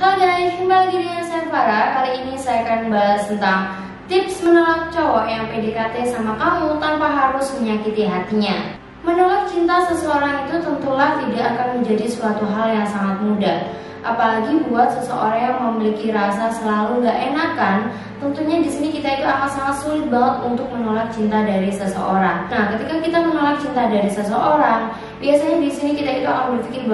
Halo guys, kembali lagi dengan saya Farah. Kali ini saya akan bahas tentang tips menolak cowok yang PDKT sama kamu tanpa harus menyakiti hatinya. Menolak cinta seseorang itu tentulah tidak akan menjadi suatu hal yang sangat mudah. Apalagi buat seseorang yang memiliki rasa selalu gak enakan, tentunya di sini kita itu akan sangat sulit banget untuk menolak cinta dari seseorang. Nah, ketika kita menolak cinta dari seseorang, biasanya di sini kita itu akan berpikir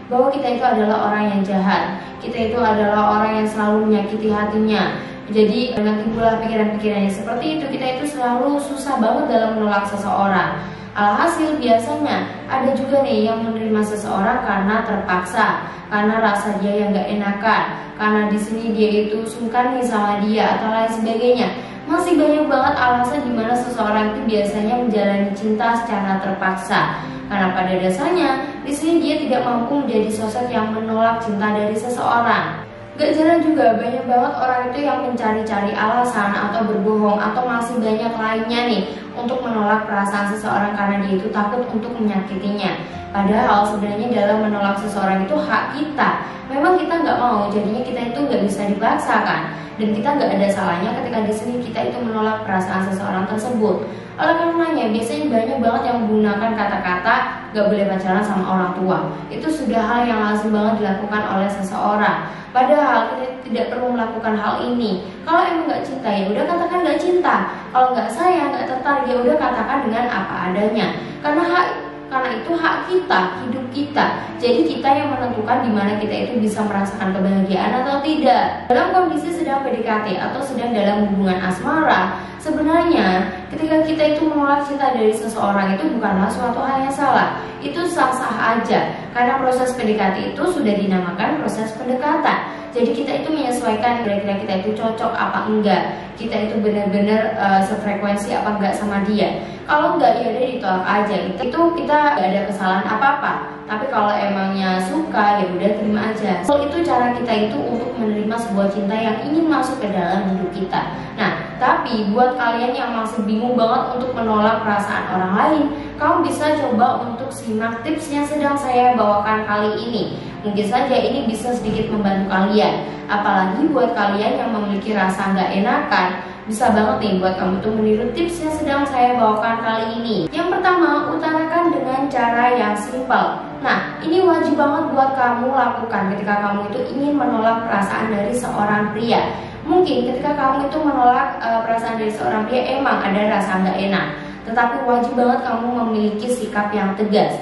bahwa kita itu adalah orang yang jahat, kita itu adalah orang yang selalu menyakiti hatinya. Jadi nanti pula pikiran-pikiran yang seperti itu, kita itu selalu susah banget dalam menolak seseorang. Alhasil biasanya ada juga nih yang menerima seseorang karena terpaksa, karena rasa dia yang gak enakan, karena di sini dia itu sungkan nih sama dia atau lain sebagainya. Masih banyak banget alasan dimana seseorang itu biasanya menjalani cinta secara terpaksa. Karena pada dasarnya di sini dia tidak mampu menjadi sosok yang menolak cinta dari seseorang. Gak jarang juga banyak banget orang itu yang mencari-cari alasan atau berbohong atau masih banyak lainnya nih untuk menolak perasaan seseorang karena dia itu takut untuk menyakitinya. Padahal sebenarnya dalam menolak seseorang itu hak kita. Memang kita nggak mau, jadinya kita itu nggak bisa dipaksakan. Dan kita nggak ada salahnya ketika di sini kita itu menolak perasaan seseorang tersebut. Oleh karenanya biasanya banyak banget yang menggunakan kata-kata gak boleh pacaran sama orang tua. Itu sudah hal yang lazim banget dilakukan oleh seseorang. Padahal kita tidak perlu melakukan hal ini. Kalau emang gak cinta ya udah katakan gak cinta. Kalau gak sayang, gak tertarik ya udah katakan dengan apa adanya. Karena itu hak kita, hidup kita. Jadi kita yang menentukan di mana kita itu bisa merasakan kebahagiaan atau tidak. Dalam kondisi sedang PDKT atau sedang dalam hubungan asmara, sebenarnya ketika kita itu menolak cinta dari seseorang itu bukanlah suatu hal yang salah. Itu sah-sah aja. Karena proses PDKT itu sudah dinamakan proses pendekatan. Jadi kita itu menyesuaikan kira-kira kita itu cocok apa enggak, kita itu benar-benar sefrekuensi apa enggak sama dia. Kalau enggak ya udah ditolak aja. Itu kita enggak ada kesalahan apa-apa. Tapi kalau emangnya suka ya udah terima aja. Itu cara kita itu untuk menerima sebuah cinta yang ingin masuk ke dalam hidup kita. Nah, tapi buat kalian yang masih bingung banget untuk menolak perasaan orang lain, kamu bisa coba untuk simak tips yang sedang saya bawakan kali ini. Mungkin saja ini bisa sedikit membantu kalian. Apalagi buat kalian yang memiliki rasa nggak enakan, bisa banget nih buat kamu tuh meniru tips yang sedang saya bawakan kali ini. Yang pertama, utarakan dengan cara yang simpel. Nah, ini wajib banget buat kamu lakukan ketika kamu itu ingin menolak perasaan dari seorang pria. Mungkin ketika kamu itu menolak perasaan dari seorang pria emang ada rasa nggak enak, tetapi wajib banget kamu memiliki sikap yang tegas.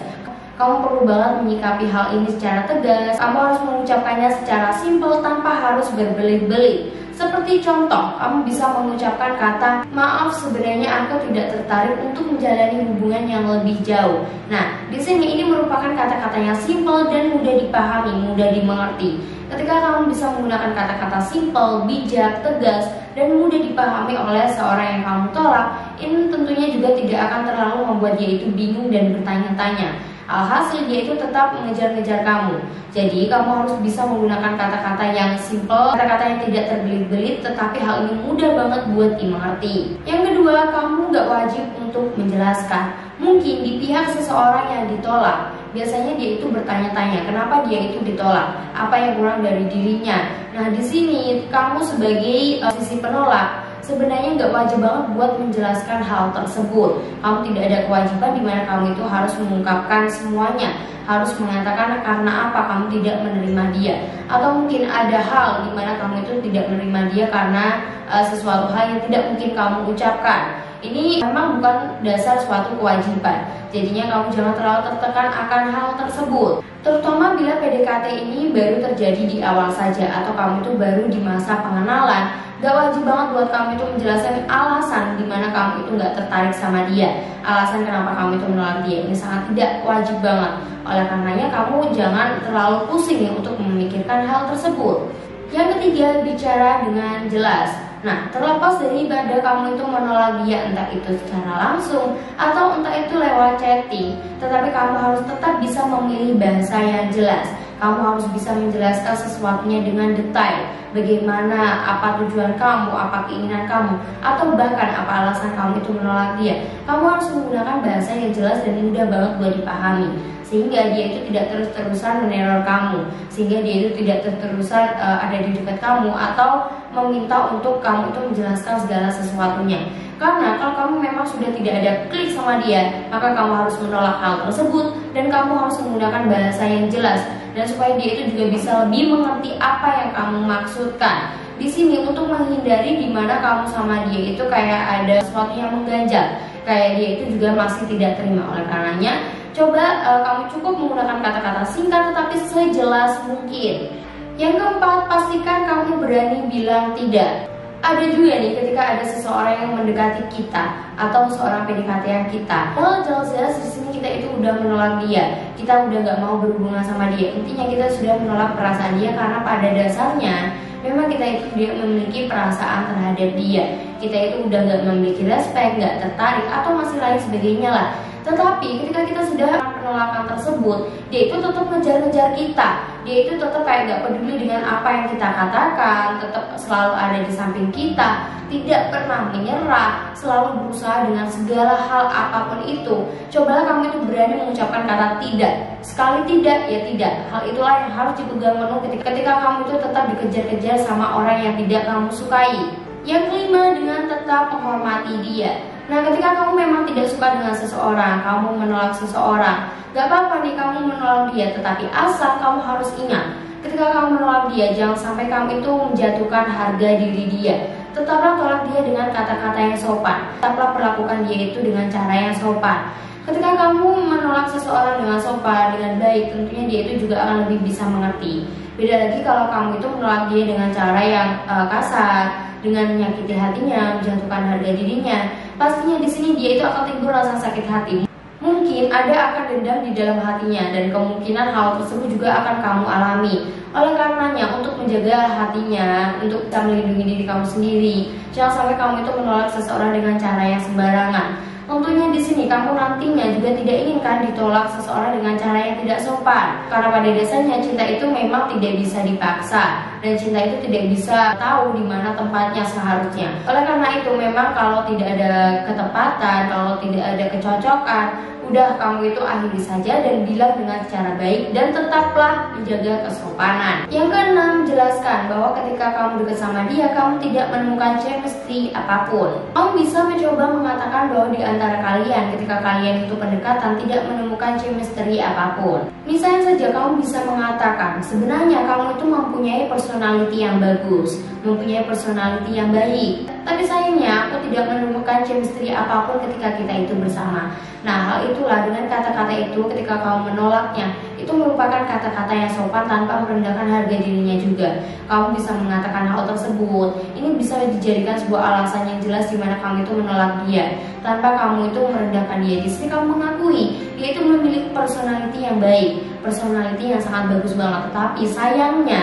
Kamu perlu banget menyikapi hal ini secara tegas. Kamu harus mengucapkannya secara simpel tanpa harus berbelit-belit. Seperti contoh, kamu bisa mengucapkan kata, maaf sebenarnya aku tidak tertarik untuk menjalani hubungan yang lebih jauh. Nah, di sini ini merupakan kata-kata yang simpel dan mudah dipahami, mudah dimengerti. Ketika kamu bisa menggunakan kata-kata simpel, bijak, tegas, dan mudah dipahami oleh seorang yang kamu tolak, ini tentunya juga tidak akan terlalu membuat dia itu bingung dan bertanya-tanya. Alhasil dia itu tetap mengejar-ngejar kamu. Jadi kamu harus bisa menggunakan kata-kata yang simple, kata-kata yang tidak terbelit-belit, tetapi hal ini mudah banget buat dimengerti. Yang kedua, kamu gak wajib untuk menjelaskan. Mungkin di pihak seseorang yang ditolak, biasanya dia itu bertanya-tanya kenapa dia itu ditolak, apa yang kurang dari dirinya. Nah, di sini kamu sebagai sisi penolak sebenarnya nggak wajib banget buat menjelaskan hal tersebut. Kamu tidak ada kewajiban di mana kamu itu harus mengungkapkan semuanya, harus mengatakan karena apa kamu tidak menerima dia, atau mungkin ada hal di mana kamu itu tidak menerima dia karena sesuatu hal yang tidak mungkin kamu ucapkan. Ini memang bukan dasar suatu kewajiban. Jadinya kamu jangan terlalu tertekan akan hal tersebut. Terutama bila PDKT ini baru terjadi di awal saja atau kamu itu baru di masa pengenalan. Gak wajib banget buat kamu itu menjelaskan alasan dimana kamu itu gak tertarik sama dia, alasan kenapa kamu itu menolak dia. Ini sangat tidak wajib banget. Oleh karenanya kamu jangan terlalu pusing untuk memikirkan hal tersebut. Yang ketiga, bicara dengan jelas. Nah, terlepas dari pada kamu itu menolak dia, entah itu secara langsung atau entah itu lewat chatting, tetapi kamu harus tetap bisa memilih bahasa yang jelas. Kamu harus bisa menjelaskan sesuatunya dengan detail. Bagaimana, apa tujuan kamu, apa keinginan kamu, atau bahkan apa alasan kamu itu menolak dia. Kamu harus menggunakan bahasa yang jelas dan mudah banget buat dipahami. sehingga dia itu tidak terus-terusan meneror kamu, sehingga dia itu tidak terus-terusan ada di dekat kamu atau meminta untuk kamu itu menjelaskan segala sesuatunya. Karena kalau kamu memang sudah tidak ada klik sama dia, maka kamu harus menolak hal tersebut dan kamu harus menggunakan bahasa yang jelas, dan supaya dia itu juga bisa lebih mengerti apa yang kamu maksudkan. Di sini untuk menghindari dimana kamu sama dia itu kayak ada sesuatu yang mengganjal, kayak dia itu juga masih tidak terima. Oleh karenanya, coba kamu cukup menggunakan kata-kata singkat tetapi sejelas mungkin. Yang keempat, pastikan kamu berani bilang tidak. Ada juga nih ketika ada seseorang yang mendekati kita atau seorang PDKT kita, jelas-jelas di sini kita itu udah menolak dia, kita udah nggak mau berhubungan sama dia. Intinya kita sudah menolak perasaan dia karena pada dasarnya memang kita itu tidak memiliki perasaan terhadap dia. Kita itu udah nggak memiliki respect, nggak tertarik atau masih lain sebagainya lah. Tetapi ketika kita sudah penolakan tersebut, dia itu tetap ngejar-ngejar kita. Dia itu tetap kayak gak peduli dengan apa yang kita katakan, tetap selalu ada di samping kita, tidak pernah menyerah, selalu berusaha dengan segala hal apapun itu. Cobalah kamu itu berani mengucapkan kata tidak. Sekali tidak, ya tidak. Hal itulah yang harus dipegang penuh ketika kamu itu tetap dikejar-kejar sama orang yang tidak kamu sukai. Yang kelima, dengan tetap menghormati dia. Nah, ketika kamu memang tidak suka dengan seseorang, kamu menolak seseorang, gak apa-apa nih kamu menolak dia, tetapi asal kamu harus ingat, ketika kamu menolak dia, jangan sampai kamu itu menjatuhkan harga diri dia. Tetaplah tolak dia dengan kata-kata yang sopan, tetaplah perlakukan dia itu dengan cara yang sopan. Ketika kamu menolak seseorang dengan sopan, dengan baik, tentunya dia itu juga akan lebih bisa mengerti. Beda lagi kalau kamu itu menolak dia dengan cara yang kasar, dengan menyakiti hatinya, menjatuhkan harga dirinya. Pastinya di sini dia itu akan timbul rasa sakit hati. Mungkin ada akan dendam di dalam hatinya dan kemungkinan hal tersebut juga akan kamu alami. Oleh karenanya, untuk menjaga hatinya, untuk bisa melindungi diri kamu sendiri, jangan sampai kamu itu menolak seseorang dengan cara yang sembarangan. Tentunya di sini kamu nantinya juga tidak inginkan ditolak seseorang dengan cara yang tidak sopan. Karena pada dasarnya cinta itu memang tidak bisa dipaksa dan cinta itu tidak bisa tahu di mana tempatnya seharusnya. Oleh karena itu memang kalau tidak ada ketepatan, kalau tidak ada kecocokan, udah kamu itu akhiri saja dan bilang dengan cara baik dan tetaplah menjaga kesopanan. Yang keenam, jelaskan bahwa ketika kamu dekat sama dia, kamu tidak menemukan chemistry apapun. Kamu bisa mencoba mengatakan bahwa di antara kalian ketika kalian itu pendekatan tidak menemukan chemistry apapun. Misalnya saja kamu bisa mengatakan, sebenarnya kamu itu mempunyai personality yang bagus, mempunyai personality yang baik, tapi sayangnya aku tidak menemukan chemistry apapun ketika kita itu bersama. Nah, hal itulah dengan kata-kata itu ketika kamu menolaknya, itu merupakan kata-kata yang sopan tanpa merendahkan harga dirinya juga. Kamu bisa mengatakan hal tersebut. Ini bisa dijadikan sebuah alasan yang jelas di mana kamu itu menolak dia tanpa kamu itu merendahkan dia. Di sini kamu mengakui dia itu memiliki personality yang baik, personality yang sangat bagus banget. Tetapi sayangnya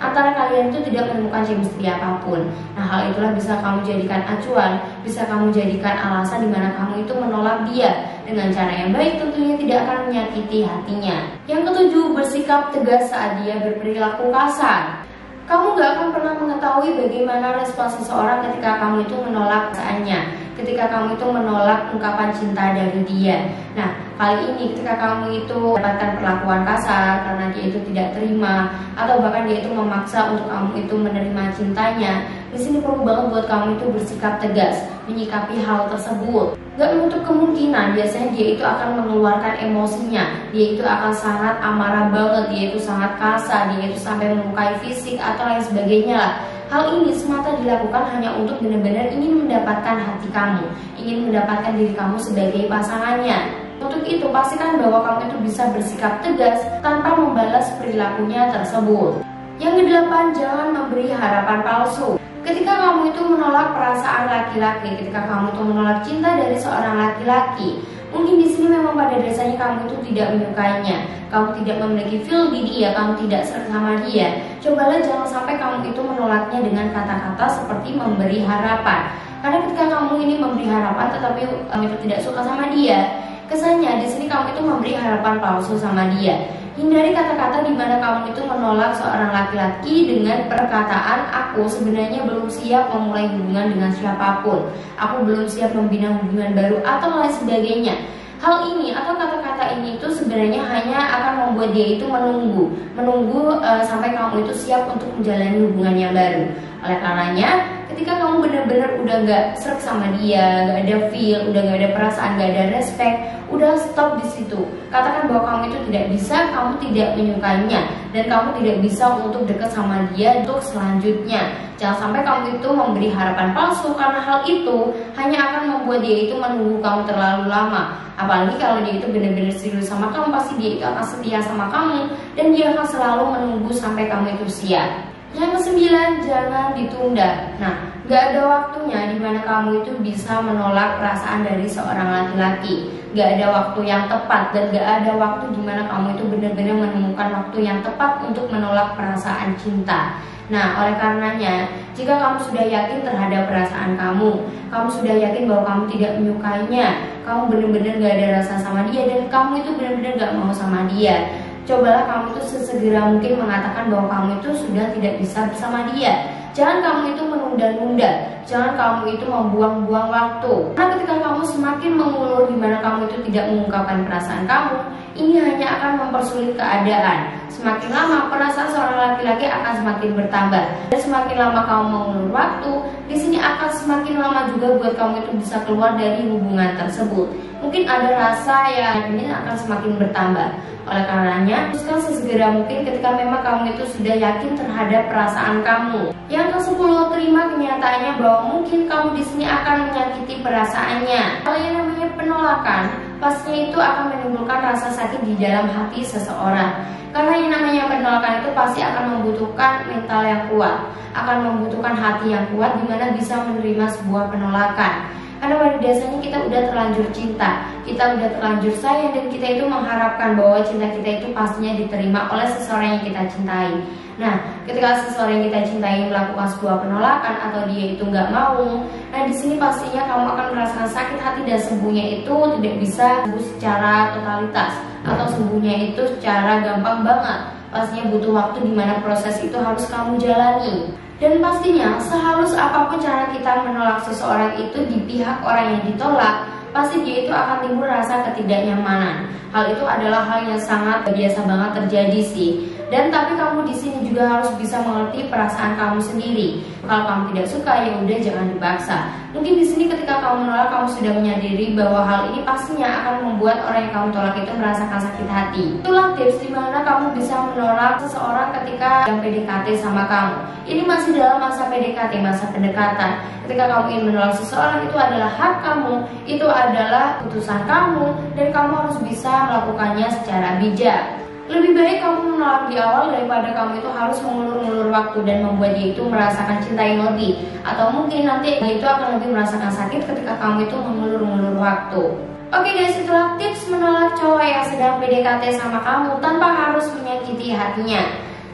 antara kalian itu tidak menemukan chemistry apapun. Nah, hal itulah bisa kamu jadikan acuan, bisa kamu jadikan alasan di mana kamu itu menolak dia dengan cara yang baik, tentunya tidak akan menyakiti hatinya. Yang ketujuh, bersikap tegas saat dia berperilaku kasar. Kamu gak akan pernah mengetahui bagaimana respon seseorang ketika kamu itu menolak perasaannya, ketika kamu itu menolak ungkapan cinta dari dia. Nah, kali ini ketika kamu itu mendapatkan perlakuan kasar karena dia itu tidak terima, atau bahkan dia itu memaksa untuk kamu itu menerima cintanya, di sini perlu banget buat kamu itu bersikap tegas, menyikapi hal tersebut. Gak menutup kemungkinan biasanya dia itu akan mengeluarkan emosinya, dia itu akan sangat amarah banget, dia itu sangat kasar, dia itu sampai melukai fisik atau lain sebagainya lah. Hal ini semata dilakukan hanya untuk benar-benar ingin mendapatkan hati kamu, ingin mendapatkan diri kamu sebagai pasangannya. Untuk itu pastikan bahwa kamu itu bisa bersikap tegas tanpa membalas perilakunya tersebut. Yang kedelapan, jangan memberi harapan palsu. Ketika kamu itu menolak perasaan laki-laki, ketika kamu itu menolak cinta dari seorang laki-laki, mungkin di sini memang pada dasarnya kamu itu tidak menyukainya, kamu tidak memiliki feel di dia, kamu tidak serta sama dia. Cobalah jangan sampai kamu itu menolaknya dengan kata-kata seperti memberi harapan. Karena ketika kamu ini memberi harapan tetapi kamu itu tidak suka sama dia, kesannya di sini kamu itu memberi harapan palsu sama dia. Hindari kata-kata di mana kamu itu menolak seorang laki-laki dengan perkataan aku sebenarnya belum siap memulai hubungan dengan siapapun, aku belum siap membina hubungan baru atau lain sebagainya. Hal ini atau kata-kata ini ini itu sebenarnya hanya akan membuat dia itu menunggu sampai kamu itu siap untuk menjalani hubungan yang baru. Oleh karenanya, ketika kamu benar-benar udah gak serak sama dia, gak ada feel, udah gak ada perasaan, gak ada respect, udah stop di situ. Katakan bahwa kamu itu tidak bisa, kamu tidak menyukainya, dan kamu tidak bisa untuk dekat sama dia untuk selanjutnya. Jangan sampai kamu itu memberi harapan palsu, karena hal itu hanya akan membuat dia itu menunggu kamu terlalu lama. Apalagi kalau dia itu benar-benar serius sama kamu, pasti dia itu akan setia sama kamu, dan dia akan selalu menunggu sampai kamu itu siap. Yang ke-9, jangan ditunda. Nah, gak ada waktunya dimana kamu itu bisa menolak perasaan dari seorang laki-laki. Gak ada waktu yang tepat, dan gak ada waktu dimana kamu itu benar-benar menemukan waktu yang tepat untuk menolak perasaan cinta. Nah, oleh karenanya, jika kamu sudah yakin terhadap perasaan kamu sudah yakin bahwa kamu tidak menyukainya, kamu benar-benar gak ada rasa sama dia, dan kamu itu benar-benar gak mau sama dia, cobalah kamu itu sesegera mungkin mengatakan bahwa kamu itu sudah tidak bisa bersama dia. Jangan kamu itu menunda-nunda, jangan kamu itu membuang-buang waktu. Karena ketika kamu semakin mengulur di mana kamu itu tidak mengungkapkan perasaan kamu, ini hanya akan mempersulit keadaan. Semakin lama perasaan seorang laki-laki akan semakin bertambah, dan semakin lama kamu mengulur waktu, di sini akan semakin lama juga buat kamu itu bisa keluar dari hubungan tersebut. Mungkin ada rasa yang ini akan semakin bertambah. Oleh karenanya, putuskan sesegera mungkin ketika memang kamu itu sudah yakin terhadap perasaan kamu. Yang ke-10, terima kenyataannya bahwa mungkin kamu di sini akan menyakiti perasaannya. Kalau yang namanya penolakan, pastinya itu akan menimbulkan rasa sakit di dalam hati seseorang. Karena yang namanya penolakan itu pasti akan membutuhkan mental yang kuat, akan membutuhkan hati yang kuat dimana bisa menerima sebuah penolakan. Karena pada dasarnya kita udah terlanjur cinta, kita udah terlanjur sayang, dan kita itu mengharapkan bahwa cinta kita itu pastinya diterima oleh seseorang yang kita cintai. Nah, ketika seseorang yang kita cintai melakukan sebuah penolakan atau dia itu nggak mau, nah di sini pastinya kamu akan merasakan sakit hati, dan sembuhnya itu tidak bisa sembuh secara totalitas atau sembuhnya itu secara gampang banget. Pastinya butuh waktu dimana proses itu harus kamu jalani. Dan pastinya sehalus apapun cara kita menolak seseorang itu di pihak orang yang ditolak, pasti dia itu akan timbul rasa ketidaknyamanan. Hal itu adalah hal yang sangat biasa banget terjadi sih. Dan tapi kamu di sini juga harus bisa mengerti perasaan kamu sendiri. Kalau kamu tidak suka, ya udah jangan dipaksa. Mungkin di sini ketika kamu menolak, kamu sudah menyadari bahwa hal ini pastinya akan membuat orang yang kamu tolak itu merasakan sakit hati. Itulah tips dimana kamu bisa menolak seseorang ketika yang PDKT sama kamu. Ini masih dalam masa PDKT, masa pendekatan. Ketika kamu ingin menolak seseorang, itu adalah hak kamu, itu adalah putusan kamu, dan kamu harus bisa melakukannya secara bijak. Lebih baik kamu menolak di awal daripada kamu itu harus mengulur-ulur waktu dan membuat dia itu merasakan cinta yang lebih. Atau mungkin nanti dia itu akan lebih merasakan sakit ketika kamu itu mengulur-ulur waktu. Oke guys, itulah tips menolak cowok yang sedang PDKT sama kamu tanpa harus menyakiti hatinya.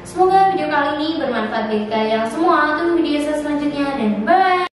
Semoga video kali ini bermanfaat bagi kalian semua. Tunggu video saya selanjutnya, dan bye.